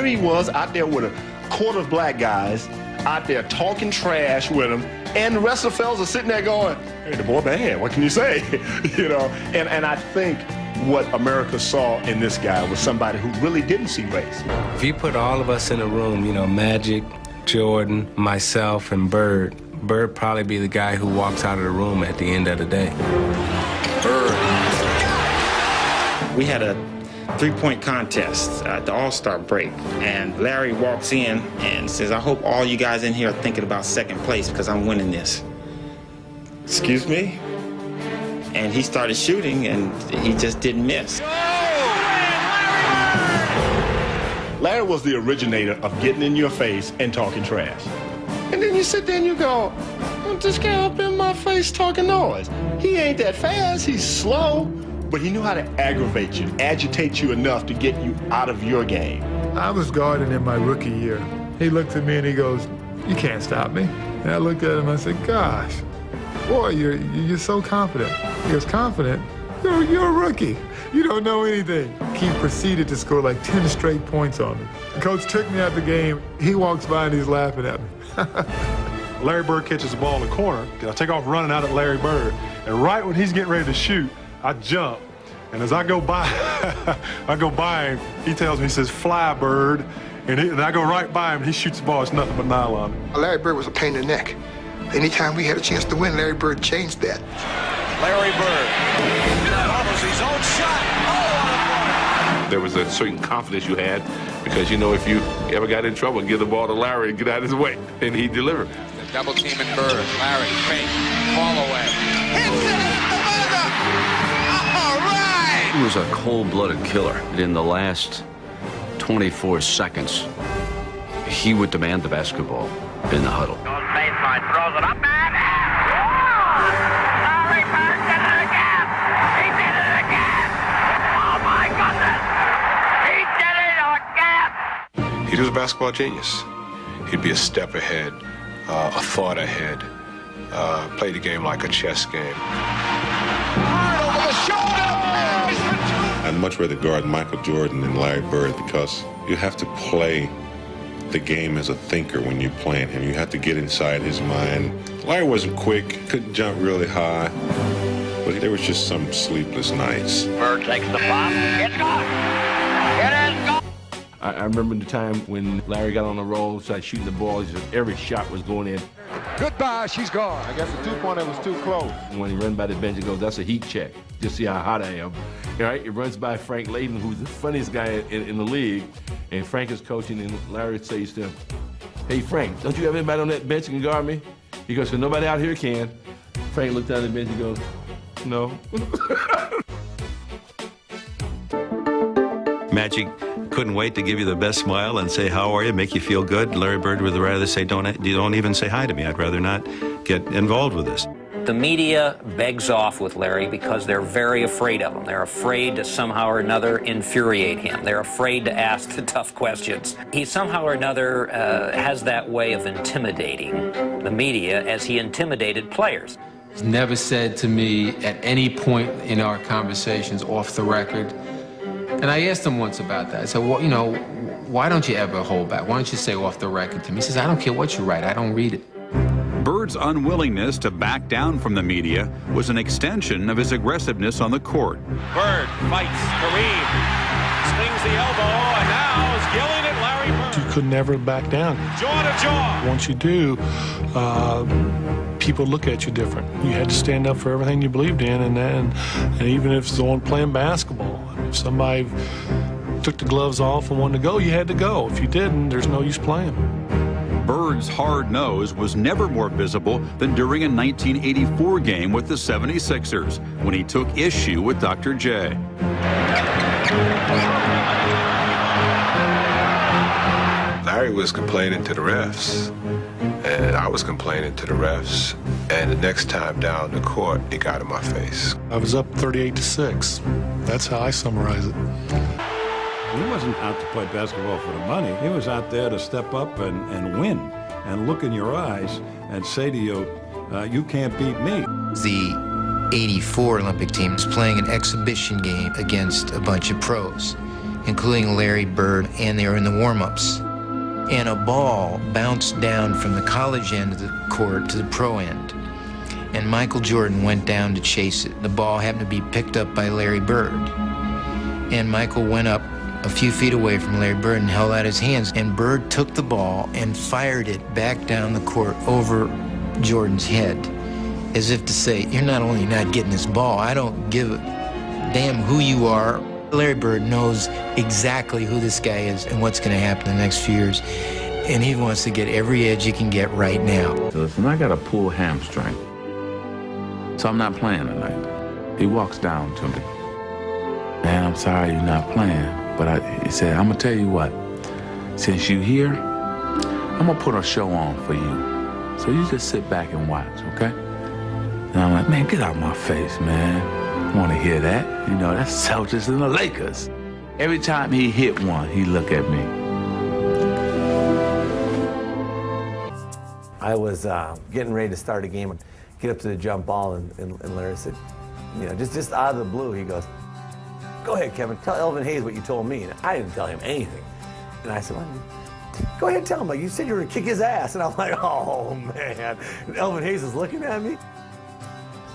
he was out there with a quarter of black guys out there talking trash with him, and the rest of the fellas are sitting there going, hey, the boy bad, what can you say? You know, and I think what America saw in this guy was somebody who really didn't see race. If you put all of us in a room, you know, Magic, Jordan, myself, and Bird probably be the guy who walks out of the room at the end of the day. Bird. We had a three-point contest at the All-Star break, and Larry walks in and says, I hope all you guys in here are thinking about second place because I'm winning this. Excuse me? And he started shooting, and he just didn't miss. Larry was the originator of getting in your face and talking trash. And then you sit there and you go, this guy up in my face talking noise. He ain't that fast, he's slow, but he knew how to aggravate you, agitate you enough to get you out of your game. I was guarding in my rookie year. He looked at me and he goes, you can't stop me. And I looked at him and I said, gosh, boy, you're so confident. He goes, confident? You're a rookie. You don't know anything. He proceeded to score like 10 straight points on me. The coach took me out the game. He walks by and he's laughing at me. Larry Bird catches the ball in the corner. I take off running out at Larry Bird. And right when he's getting ready to shoot, I jump. And as I go by, him, he tells me, he says, fly, Bird. And I go right by him, and he shoots the ball. It's nothing but nylon. Larry Bird was a pain in the neck. Anytime we had a chance to win, Larry Bird changed that. Larry Bird. Almost his own shot. Oh, there was a certain confidence you had because, you know, if you ever got in trouble, give the ball to Larry and get out of his way, and he delivered. The double team in Bird. Larry, fake, fall away. Hits it at the buzzer. All right. He was a cold-blooded killer. In the last 24 seconds, he would demand the basketball in the huddle. Baseline, throws it up, man. Larry Bird did it again. He did it again. Oh, my goodness. He did it again. He was a basketball genius. He'd be a step ahead, a thought ahead, play the game like a chess game. Over the shoulder. I'd much rather guard Michael Jordan than Larry Bird because you have to play the game as a thinker when you're playing him. You have to get inside his mind. Larry wasn't quick, couldn't jump really high, but there was just some sleepless nights. Bird takes the pop. It's gone. It is gone. I remember the time when Larry got on the roll, started shooting the ball. Every shot was going in. Goodbye, she's gone. I guess the two-pointer was too close. When he ran by the bench, he goes, that's a heat check. Just see how hot I am. All right, he runs by Frank Layden, who's the funniest guy in the league, and Frank is coaching, and Larry says to him, hey, Frank, don't you have anybody on that bench that can guard me? He goes, so nobody out here can. Frank looked down at the bench and goes, no. Magic couldn't wait to give you the best smile and say, how are you, make you feel good. Larry Bird would rather say, don't even say hi to me. I'd rather not get involved with this. The media begs off with Larry because they're very afraid of him. They're afraid to somehow or another infuriate him. They're afraid to ask the tough questions. He somehow or another has that way of intimidating the media as he intimidated players. He's never said to me at any point in our conversations off the record, and I asked him once about that. I said, well, you know, why don't you ever hold back? Why don't you say off the record to me? He says, I don't care what you write. I don't read it. Bird's unwillingness to back down from the media was an extension of his aggressiveness on the court. Bird fights Kareem, swings the elbow, and now is yelling at Larry Bird. You could never back down. Jaw to jaw. Once you do, people look at you different. You had to stand up for everything you believed in, and even if it's the one playing basketball, if somebody took the gloves off and wanted to go, you had to go. If you didn't, there's no use playing. Bird's hard nose was never more visible than during a 1984 game with the 76ers when he took issue with Dr. J. Larry was complaining to the refs, and I was complaining to the refs, and the next time down the court, he got in my face. I was up 38-6. That's how I summarize it. He wasn't out to play basketball for the money. He was out there to step up and win and look in your eyes and say to you, you can't beat me. The '84 Olympic team was playing an exhibition game against a bunch of pros. including Larry Bird, and they were in the warm-ups. And a ball bounced down from the college end of the court to the pro end. And Michael Jordan went down to chase it. The ball happened to be picked up by Larry Bird. And Michael went up a few feet away from Larry Bird and held out his hands. And Bird took the ball and fired it back down the court over Jordan's head, as if to say, you're not only not getting this ball, I don't give a damn who you are. Larry Bird knows exactly who this guy is and what's going to happen in the next few years. And he wants to get every edge he can get right now. So listen, I got a pulled hamstring, so I'm not playing tonight. He walks down to me. Man, I'm sorry you're not playing, but he said, I'm going to tell you what. Since you're here, I'm going to put a show on for you. So you just sit back and watch, okay? And I'm like, man, get out of my face, man. I want to hear that. You know, that's Celtics and the Lakers. Every time he hit one, he look at me. I was getting ready to start a game and get up to the jump ball, and Larry said, you know, just out of the blue, he goes, go ahead, Kevin, tell Elvin Hayes what you told me. And I didn't tell him anything. And I said, well, go ahead and tell him. Like, you said you were going to kick his ass. And I'm like, oh, man. And Elvin Hayes is looking at me.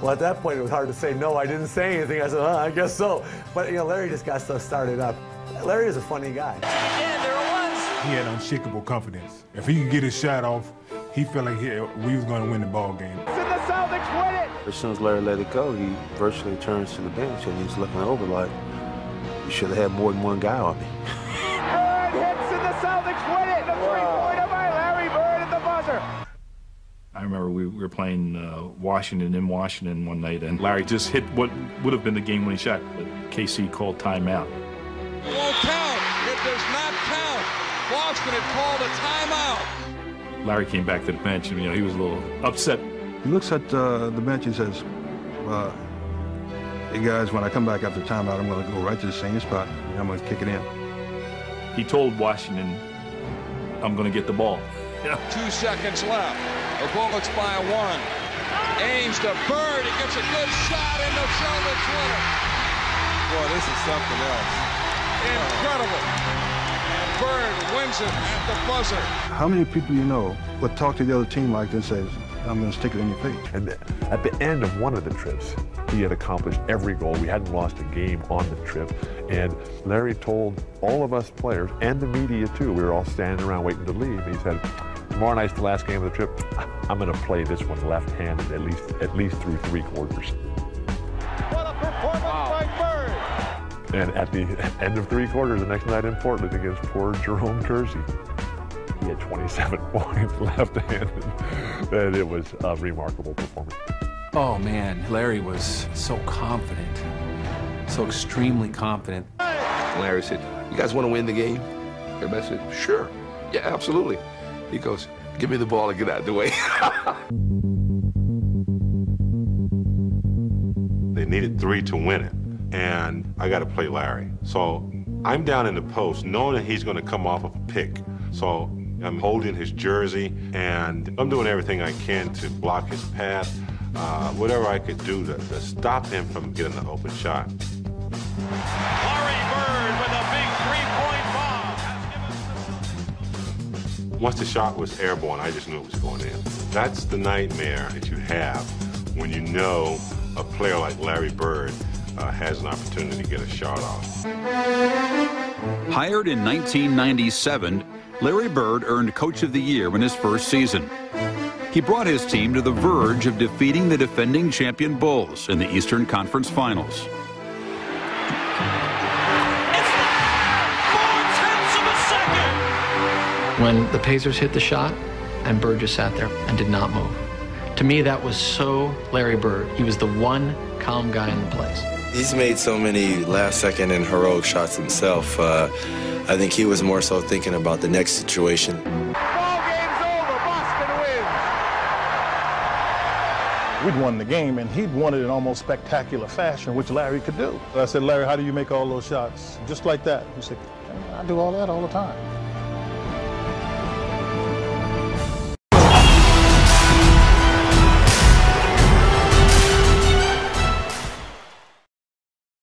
Well, at that point, it was hard to say, no, I didn't say anything. I said, I guess so. But, you know, Larry just got stuff started up. Larry is a funny guy. He had unshakable confidence. If he could get his shot off, he felt like we was going to win the ball game. The Celtics win it! As soon as Larry let it go, he virtually turns to the bench and he's looking over like, you should have had more than one guy on me. Bird hits and the Celtics win it! The three-pointer by Larry Bird at the buzzer. I remember we were playing Washington in Washington one night, and Larry just hit what would have been the game-winning shot, but KC called timeout. It won't count. It does not count. Boston had called a timeout. Larry came back to the bench, and, you know, he was a little upset. He looks at the bench and says, hey, guys, when I come back after timeout, I'm going to go right to the same spot, and I'm going to kick it in. He told Washington, I'm going to get the ball. 2 seconds left. The Bullets by 1. Aims to Bird. He gets a good shot, and the Celtics win it. Boy, this is something else. Incredible. And Bird wins it at the buzzer. How many people you know would talk to the other team like this and say, I'm going to stick it in your face? And at the end of one of the trips, he had accomplished every goal. We hadn't lost a game on the trip. And Larry told all of us players and the media too, we were all standing around waiting to leave. He said, tomorrow night's the last game of the trip. I'm going to play this one left-handed at least through 3 quarters. What a performance by Bird! And at the end of 3 quarters, the next night in Portland against poor Jerome Kersey, he had 27 points left-handed. And it was a remarkable performance. Oh, man, Larry was so confident, so extremely confident. Larry said, you guys want to win the game? Everybody said, sure. Yeah, absolutely. He goes, give me the ball and get out of the way. They needed 3 to win it, and I got to play Larry. So I'm down in the post knowing that he's going to come off of a pick. So I'm holding his jersey, and I'm doing everything I can to block his path, whatever I could do to stop him from getting an open shot. Larry Bird with a big three-point bomb. Once the shot was airborne, I just knew it was going in. That's the nightmare that you have when you know a player like Larry Bird has an opportunity to get a shot off. Hired in 1997, Larry Bird earned Coach of the Year in his first season. He brought his team to the verge of defeating the defending champion Bulls in the Eastern Conference Finals. When the Pacers hit the shot, and Bird just sat there and did not move. To me, that was so Larry Bird. He was the one calm guy in the place. He's made so many last-second and heroic shots himself. I think he was more so thinking about the next situation. Ball game's over. Boston wins. We'd won the game, and he'd won it in almost spectacular fashion, which Larry could do. I said, Larry, how do you make all those shots? Just like that. He said, I do all that all the time.